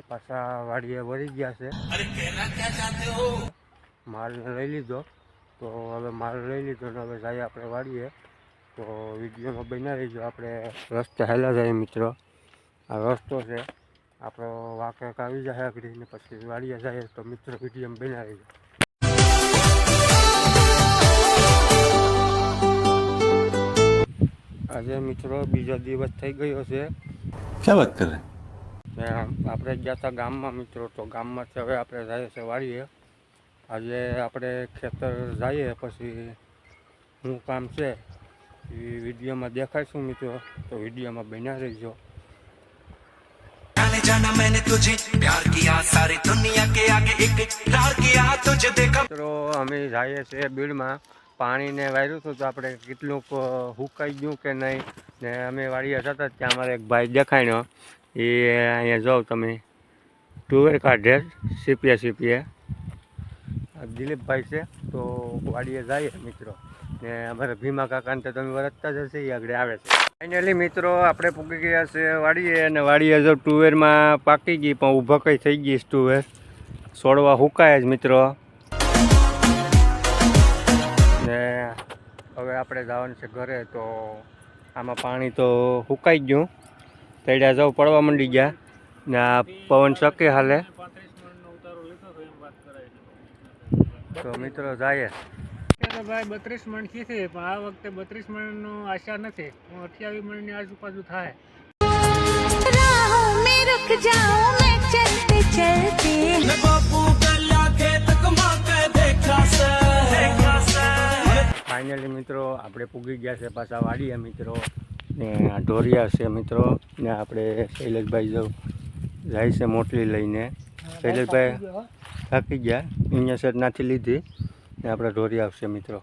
પાછા વાડીએ વળી ગયા છે। માલ લઈ લીધો તો હવે માલ લઈ લીધો ને હવે જઈએ આપણે વાડીએ। તો વિડીયોમાં બના રહીજો। આપણે રસ્તે હાલ્યા જાય મિત્રો। આ રસ્તો છે આપણો વાંક આવી જાય આગળ ને પછી વાડીએ જાય તો મિત્રો વિડીયોમાં બના રહીજો। આજે મિત્રો બીજો દિવસ થઈ ગયો છે। क्या बात कर रहे हैं? આપણે ગયા હતા ગામમાં મિત્રો। તો ગામમાંથી હવે આપણે જઈએ છીએ વાડીએ। આજે આપણે ખેતર જઈએ પછી શું કામ છે એ વિડીયોમાં દેખાડશું મિત્રો। તો વિડીયોમાં બન્યા રહીજો। મિત્રો અમે જઈએ છીએ બીડમાં। પાણીને વાર્યું હતું તો આપણે કેટલુંક સુકાઈ ગયું કે નહીં ને અમે વાડીએ જતા ત્યાં અમારે એક ભાઈ દેખાણ્યો। એ અહીંયા જાઓ તમે ટુવેર કાઢે સીપીએ દિલીપભાઈ છે। તો વાડીએ જઈએ મિત્રો ને અમારા ભીમા કાકાને તો તમે વરતતા જ હશે, એ આગળ આવે છે। ફાઇનલી મિત્રો આપણે પૂગી ગયા છે વાડીએ અને વાડીએ જો ટુવેરમાં પાકી ગઈ પણ ઊભા કઈ થઈ ગઈ ટુવેર, છોડવા સુકાય જ મિત્રો। ને હવે આપણે જવાનું છે ઘરે। તો આમાં પાણી તો સુકાઈ ગયું, તળ્યા જાવ પડવા માંડી ગયા ને આ પવન શકે હાલે તો મિત્રો જાય ભાઈ 32 મણ થી છે પણ આ વખતે 32 મણ નો આશા નથી। 28 મણ ની આજુબાજુ થાય। राहों में रुक जाऊं मैं चलते चलते ફાઇનલી મિત્રો આપણે પૂગી ગયા છે પાછા વાડીએ મિત્રો ને આ ઢોરિયા છે મિત્રો ને આપણે શૈલેષભાઈ જો જાય છે મોટલી લઈને। શૈલેષભાઈ થાકી ગયા, અહીંયા સેટ નાથી લીધી ને આપણે ઢોરિયા આવશે મિત્રો।